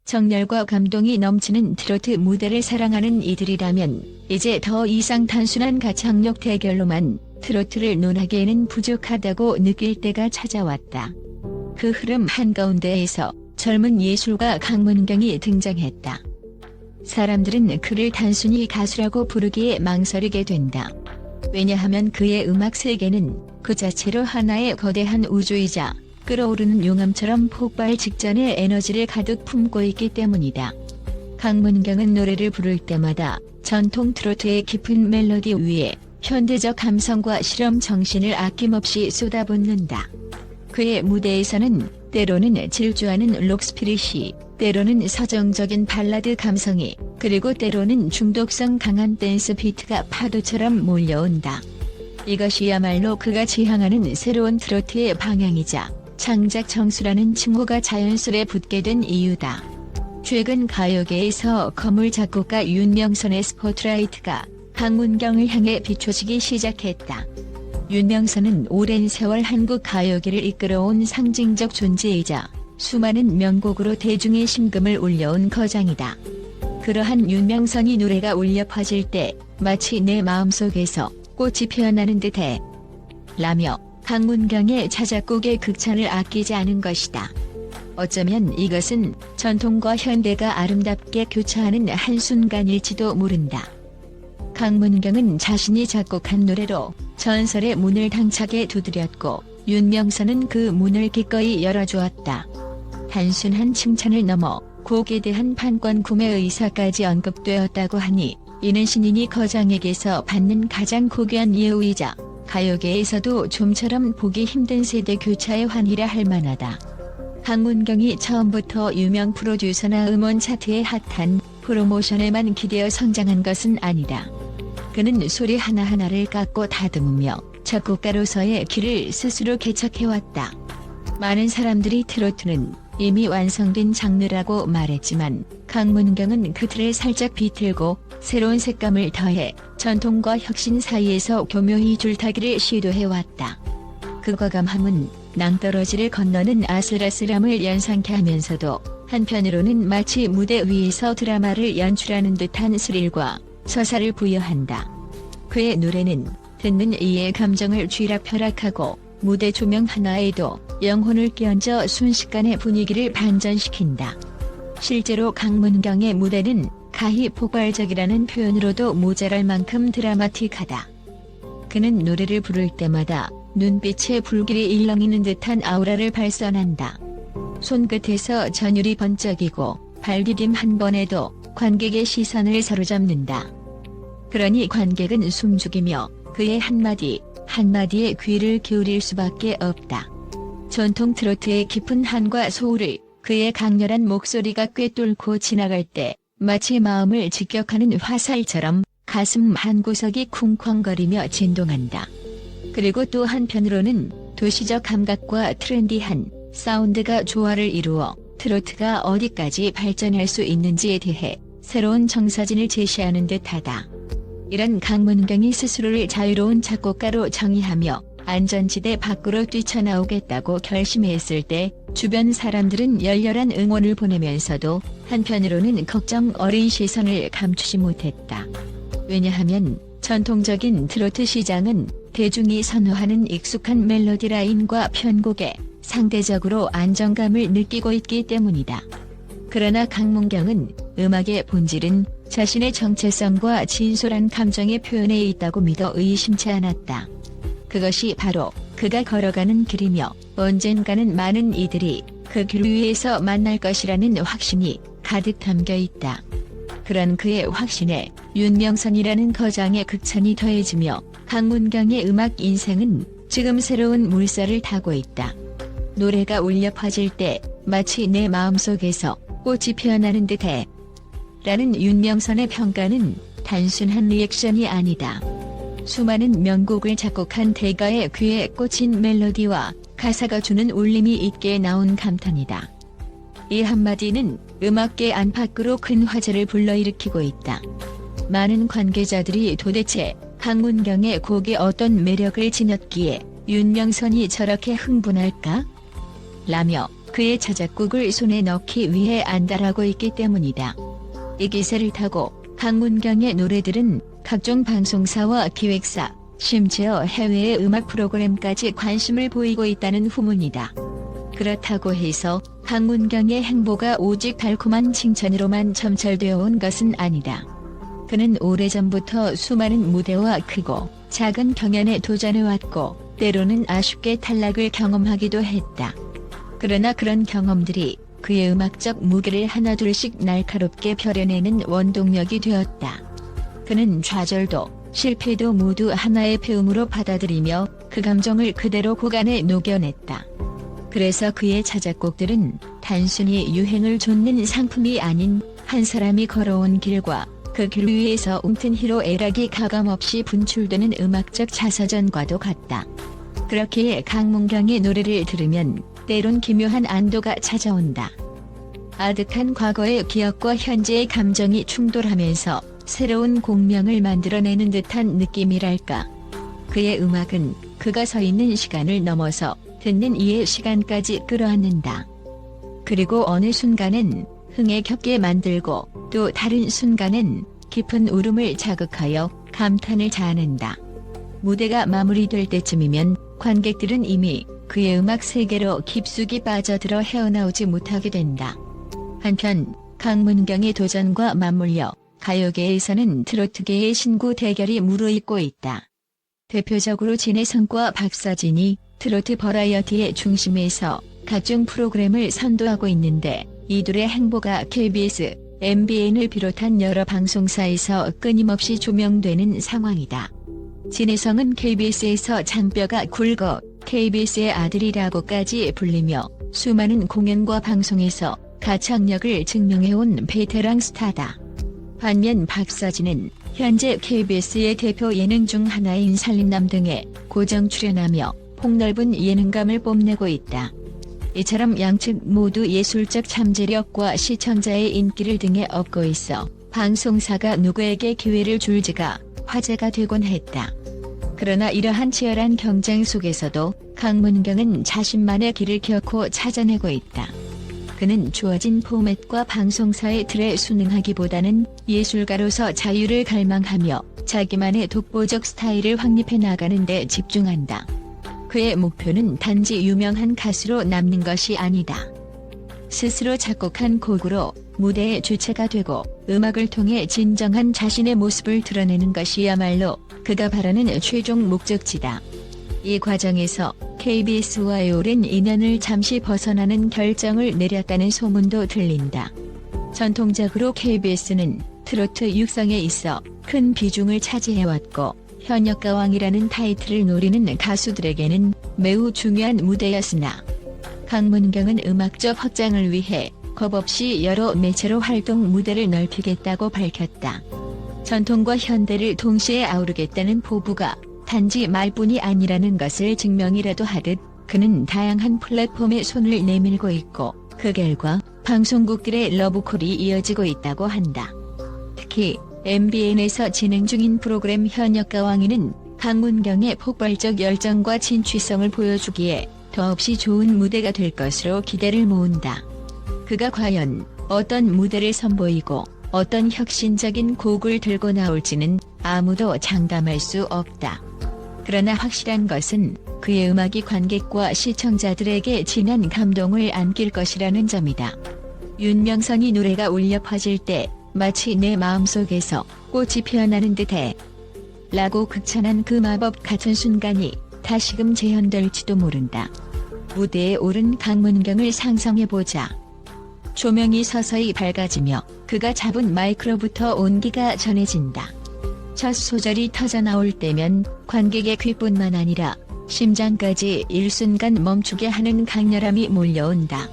정열과 감동이 넘치는 트로트 무대를 사랑하는 이들이라면 이제 더 이상 단순한 가창력 대결로만 트로트를 논하기에는 부족하다고 느낄 때가 찾아왔다. 그 흐름 한가운데에서 젊은 예술가 강문경이 등장했다. 사람들은 그를 단순히 가수라고 부르기에 망설이게 된다. 왜냐하면 그의 음악 세계는 그 자체로 하나의 거대한 우주이자 끓어오르는 용암처럼 폭발 직전의 에너지를 가득 품고 있기 때문이다. 강문경은 노래를 부를 때마다 전통 트로트의 깊은 멜로디 위에 현대적 감성과 실험 정신을 아낌없이 쏟아붓는다. 그의 무대에서는 때로는 질주하는 록스피릿이, 때로는 서정적인 발라드 감성이, 그리고 때로는 중독성 강한 댄스 비트가 파도처럼 몰려온다. 이것이야말로 그가 지향하는 새로운 트로트의 방향이자 창작 정수라는 칭호가 자연스레 붙게 된 이유다. 최근 가요계에서 거물 작곡가 윤명선의 스포트라이트가 강문경을 향해 비춰지기 시작했다. 윤명선은 오랜 세월 한국 가요계를 이끌어온 상징적 존재이자 수많은 명곡으로 대중의 심금을 울려온 거장이다. 그러한 윤명선이 노래가 울려 퍼질 때 마치 내 마음속에서 꽃이 피어나는 듯해 라며 강문경의 자작곡의 극찬을 아끼지 않은 것이다. 어쩌면 이것은 전통과 현대가 아름답게 교차하는 한순간일지도 모른다. 강문경은 자신이 작곡한 노래로 전설의 문을 당차게 두드렸고 윤명선은 그 문을 기꺼이 열어주었다. 단순한 칭찬을 넘어 곡에 대한 판권 구매 의사까지 언급되었다고 하니 이는 신인이 거장에게서 받는 가장 고귀한 예우이자 가요계에서도 좀처럼 보기 힘든 세대 교차의 환희라 할 만하다. 강문경이 처음부터 유명 프로듀서나 음원 차트의 핫한 프로모션에만 기대어 성장한 것은 아니다. 그는 소리 하나하나를 깎고 다듬으며 작곡가로서의 길을 스스로 개척해왔다. 많은 사람들이 트로트는 이미 완성된 장르라고 말했지만 강문경은 그 틀을 살짝 비틀고 새로운 색감을 더해 전통과 혁신 사이에서 교묘히 줄타기를 시도해왔다. 그 과감함은 낭떠러지를 건너는 아슬아슬함을 연상케 하면서도 한편으로는 마치 무대 위에서 드라마를 연출하는 듯한 스릴과 서사를 부여한다. 그의 노래는 듣는 이의 감정을 쥐락펴락하고 무대 조명 하나에도 영혼을 끼얹어 순식간에 분위기를 반전시킨다. 실제로 강문경의 무대는 가히 폭발적이라는 표현으로도 모자랄 만큼 드라마틱하다. 그는 노래를 부를 때마다 눈빛에 불길이 일렁이는 듯한 아우라를 발산한다. 손끝에서 전율이 번쩍이고 발디딤 한 번에도 관객의 시선을 사로잡는다. 그러니 관객은 숨죽이며 그의 한마디 한마디에 귀를 기울일 수밖에 없다. 전통 트로트의 깊은 한과 소울을 그의 강렬한 목소리가 꿰뚫고 지나갈 때 마치 마음을 직격하는 화살처럼 가슴 한구석이 쿵쾅거리며 진동한다. 그리고 또 한편으로는 도시적 감각과 트렌디한 사운드가 조화를 이루어 트로트가 어디까지 발전할 수 있는지에 대해 새로운 정사진을 제시하는 듯하다. 이런 강문경이 스스로를 자유로운 작곡가로 정의하며 안전지대 밖으로 뛰쳐나오겠다고 결심했을 때 주변 사람들은 열렬한 응원을 보내면서도 한편으로는 걱정 어린 시선을 감추지 못했다. 왜냐하면 전통적인 트로트 시장은 대중이 선호하는 익숙한 멜로디 라인과 편곡에 상대적으로 안정감을 느끼고 있기 때문이다. 그러나 강문경은 음악의 본질은 자신의 정체성과 진솔한 감정의 표현에 있다고 믿어 의심치 않았다. 그것이 바로 그가 걸어가는 길이며 언젠가는 많은 이들이 그 길 위에서 만날 것이라는 확신이 가득 담겨 있다. 그런 그의 확신에 윤명선이라는 거장의 극찬이 더해지며 강문경의 음악 인생은 지금 새로운 물살을 타고 있다. 노래가 울려 퍼질 때 마치 내 마음속에서 꽃이 피어나는 듯해 라는 윤명선의 평가는 단순한 리액션이 아니다. 수많은 명곡을 작곡한 대가의 귀에 꽂힌 멜로디와 가사가 주는 울림이 있게 나온 감탄이다. 이 한마디는 음악계 안팎으로 큰 화제를 불러일으키고 있다. 많은 관계자들이 도대체 강문경의 곡에 어떤 매력을 지녔기에 윤명선이 저렇게 흥분할까? 라며 그의 자작곡을 손에 넣기 위해 안달하고 있기 때문이다. 이 기세를 타고 강문경의 노래들은 각종 방송사와 기획사, 심지어 해외의 음악 프로그램까지 관심을 보이고 있다는 후문이다. 그렇다고 해서 강문경의 행보가 오직 달콤한 칭찬으로만 점철되어 온 것은 아니다. 그는 오래전부터 수많은 무대와 크고 작은 경연에 도전해왔고 때로는 아쉽게 탈락을 경험하기도 했다. 그러나 그런 경험들이 그의 음악적 무게를 하나둘씩 날카롭게 펴려내는 원동력이 되었다. 그는 좌절도 실패도 모두 하나의 배움으로 받아들이며 그 감정을 그대로 곡안에 녹여냈다. 그래서 그의 자작곡들은 단순히 유행을 좇는 상품이 아닌 한 사람이 걸어온 길과 그 길 위에서 움튼 희로애락이 가감없이 분출되는 음악적 자서전과도 같다. 그렇기에 강문경의 노래를 들으면 때론 기묘한 안도가 찾아온다. 아득한 과거의 기억과 현재의 감정이 충돌하면서 새로운 공명을 만들어내는 듯한 느낌이랄까. 그의 음악은 그가 서 있는 시간을 넘어서 듣는 이의 시간까지 끌어안는다. 그리고 어느 순간엔 흥에 겹게 만들고 또 다른 순간엔 깊은 울음을 자극하여 감탄을 자아낸다. 무대가 마무리될 때쯤이면 관객들은 이미 그의 음악 세계로 깊숙이 빠져들어 헤어나오지 못하게 된다. 한편 강문경의 도전과 맞물려 가요계에서는 트로트계의 신구 대결이 무르익고 있다. 대표적으로 진혜성과 박서진이 트로트 버라이어티의 중심에서 각종 프로그램을 선도하고 있는데 이들의 행보가 KBS, MBN을 비롯한 여러 방송사에서 끊임없이 조명되는 상황이다. 진혜성은 KBS에서 장뼈가 굵어 KBS의 아들이라고까지 불리며 수많은 공연과 방송에서 가창력을 증명해온 베테랑 스타다. 반면 박서진은 현재 KBS의 대표 예능 중 하나인 살림남 등에 고정 출연하며 폭넓은 예능감을 뽐내고 있다. 이처럼 양측 모두 예술적 잠재력과 시청자의 인기를 등에 업고 있어 방송사가 누구에게 기회를 줄지가 화제가 되곤 했다. 그러나 이러한 치열한 경쟁 속에서도 강문경은 자신만의 길을 결코 찾아내고 있다. 그는 주어진 포맷과 방송사의 틀에 순응하기보다는 예술가로서 자유를 갈망하며 자기만의 독보적 스타일을 확립해 나가는 데 집중한다. 그의 목표는 단지 유명한 가수로 남는 것이 아니다. 스스로 작곡한 곡으로 무대의 주체가 되고 음악을 통해 진정한 자신의 모습을 드러내는 것이야말로 그가 바라는 최종 목적지다. 이 과정에서 KBS와의 오랜 인연을 잠시 벗어나는 결정을 내렸다는 소문도 들린다. 전통적으로 KBS는 트로트 육성에 있어 큰 비중을 차지해왔고 현역가왕이라는 타이틀을 노리는 가수들에게는 매우 중요한 무대였으나 강문경은 음악적 확장을 위해 겁없이 여러 매체로 활동 무대를 넓히겠다고 밝혔다. 전통과 현대를 동시에 아우르겠다는 포부가 단지 말뿐이 아니라는 것을 증명이라도 하듯 그는 다양한 플랫폼에 손을 내밀고 있고 그 결과 방송국들의 러브콜이 이어지고 있다고 한다. 특히 MBN에서 진행 중인 프로그램 현역가왕이는 강문경의 폭발적 열정과 진취성을 보여주기에 더없이 좋은 무대가 될 것으로 기대를 모은다. 그가 과연 어떤 무대를 선보이고 어떤 혁신적인 곡을 들고 나올지는 아무도 장담할 수 없다. 그러나 확실한 것은 그의 음악이 관객과 시청자들에게 진한 감동을 안길 것이라는 점이다. 윤명선이 노래가 울려 퍼질 때 마치 내 마음속에서 꽃이 피어나는 듯해 라고 극찬한 그 마법 같은 순간이 다시금 재현될지도 모른다. 무대에 오른 강문경을 상상해보자. 조명이 서서히 밝아지며 그가 잡은 마이크로부터 온기가 전해진다. 첫 소절이 터져나올 때면 관객의 귀뿐만 아니라 심장까지 일순간 멈추게 하는 강렬함이 몰려온다.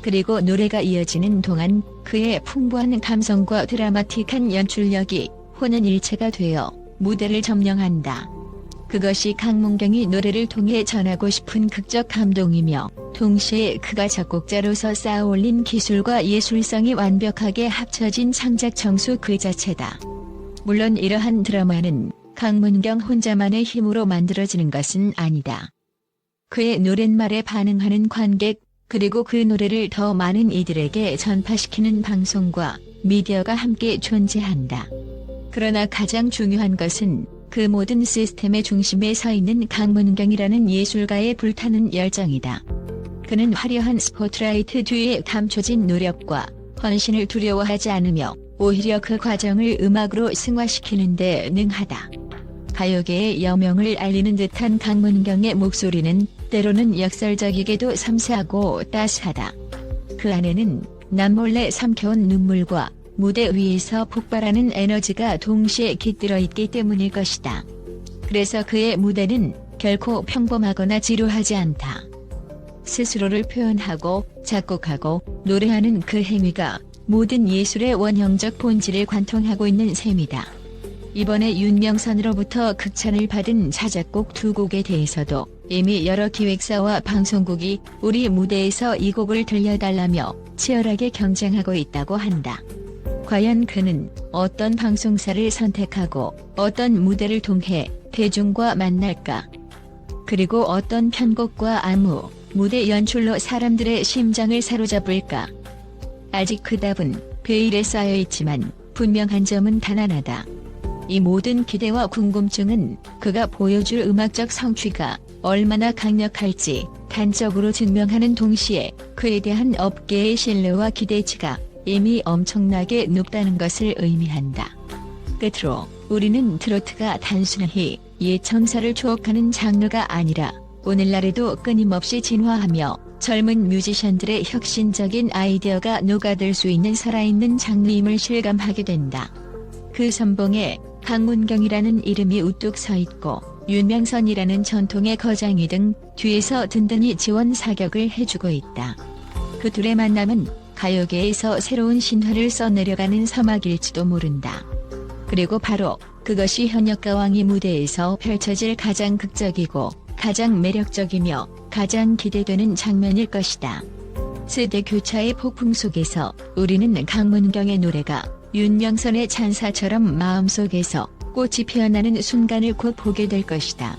그리고 노래가 이어지는 동안 그의 풍부한 감성과 드라마틱한 연출력이 혼연일체가 되어 무대를 점령한다. 그것이 강문경이 노래를 통해 전하고 싶은 극적 감동이며 동시에 그가 작곡자로서 쌓아올린 기술과 예술성이 완벽하게 합쳐진 창작 정수 그 자체다. 물론 이러한 드라마는 강문경 혼자만의 힘으로 만들어지는 것은 아니다. 그의 노랫말에 반응하는 관객, 그리고 그 노래를 더 많은 이들에게 전파시키는 방송과 미디어가 함께 존재한다. 그러나 가장 중요한 것은 그 모든 시스템의 중심에 서 있는 강문경이라는 예술가의 불타는 열정이다. 그는 화려한 스포트라이트 뒤에 감춰진 노력과 헌신을 두려워하지 않으며 오히려 그 과정을 음악으로 승화시키는 데 능하다. 가요계의 여명을 알리는 듯한 강문경의 목소리는 때로는 역설적이게도 섬세하고 따스하다. 그 안에는 남몰래 삼켜온 눈물과 무대 위에서 폭발하는 에너지가 동시에 깃들어 있기 때문일 것이다. 그래서 그의 무대는 결코 평범하거나 지루하지 않다. 스스로를 표현하고 작곡하고 노래하는 그 행위가 모든 예술의 원형적 본질을 관통하고 있는 셈이다. 이번에 윤명선으로부터 극찬을 받은 자작곡 2곡에 대해서도 이미 여러 기획사와 방송국이 우리 무대에서 이 곡을 들려달라며 치열하게 경쟁하고 있다고 한다. 과연 그는 어떤 방송사를 선택하고 어떤 무대를 통해 대중과 만날까? 그리고 어떤 편곡과 안무, 무대 연출로 사람들의 심장을 사로잡을까? 아직 그 답은 베일에 쌓여 있지만 분명한 점은 단 하나다. 이 모든 기대와 궁금증은 그가 보여줄 음악적 성취가 얼마나 강력할지 단적으로 증명하는 동시에 그에 대한 업계의 신뢰와 기대치가 이미 엄청나게 높다는 것을 의미한다. 끝으로 우리는 트로트가 단순히 옛 정사를 추억하는 장르가 아니라 오늘날에도 끊임없이 진화하며 젊은 뮤지션들의 혁신적인 아이디어가 녹아들 수 있는 살아있는 장르임을 실감하게 된다. 그 선봉에 강문경이라는 이름이 우뚝 서 있고 윤명선이라는 전통의 거장이 등 뒤에서 든든히 지원 사격을 해주고 있다. 그 둘의 만남은 가요계에서 새로운 신화를 써내려가는 서막일지도 모른다. 그리고 바로 그것이 현역가왕이 무대에서 펼쳐질 가장 극적이고 가장 매력적이며 가장 기대되는 장면일 것이다. 세대 교차의 폭풍 속에서 우리는 강문경의 노래가 윤명선의 찬사처럼 마음속에서 꽃이 피어나는 순간을 곧 보게 될 것이다.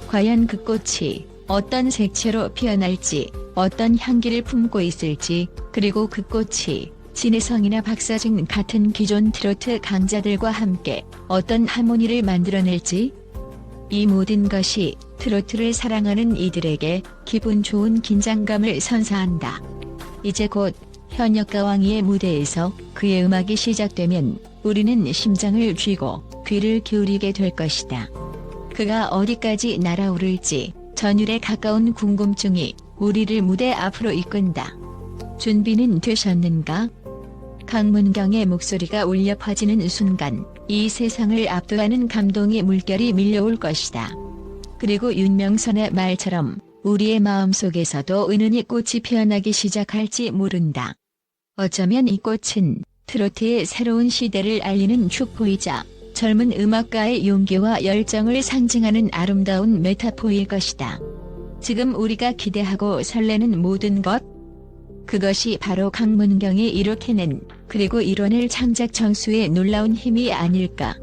과연 그 꽃이 어떤 색채로 피어날지, 어떤 향기를 품고 있을지, 그리고 그 꽃이 진혜성이나 박사증 같은 기존 트로트 강자들과 함께 어떤 하모니를 만들어낼지, 이 모든 것이 트로트를 사랑하는 이들에게 기분 좋은 긴장감을 선사한다. 이제 곧 현역가왕이의 무대에서 그의 음악이 시작되면 우리는 심장을 쥐고 귀를 기울이게 될 것이다. 그가 어디까지 날아오를지 전율에 가까운 궁금증이 우리를 무대 앞으로 이끈다. 준비는 되셨는가? 강문경의 목소리가 울려 퍼지는 순간 이 세상을 압도하는 감동의 물결이 밀려올 것이다. 그리고 윤명선의 말처럼 우리의 마음속에서도 은은히 꽃이 피어나기 시작할지 모른다. 어쩌면 이 꽃은 트로트의 새로운 시대를 알리는 축포이자 젊은 음악가의 용기와 열정을 상징하는 아름다운 메타포일 것이다. 지금 우리가 기대하고 설레는 모든 것? 그것이 바로 강문경이 이룩해낸 그리고 이뤄낼 창작 정수의 놀라운 힘이 아닐까.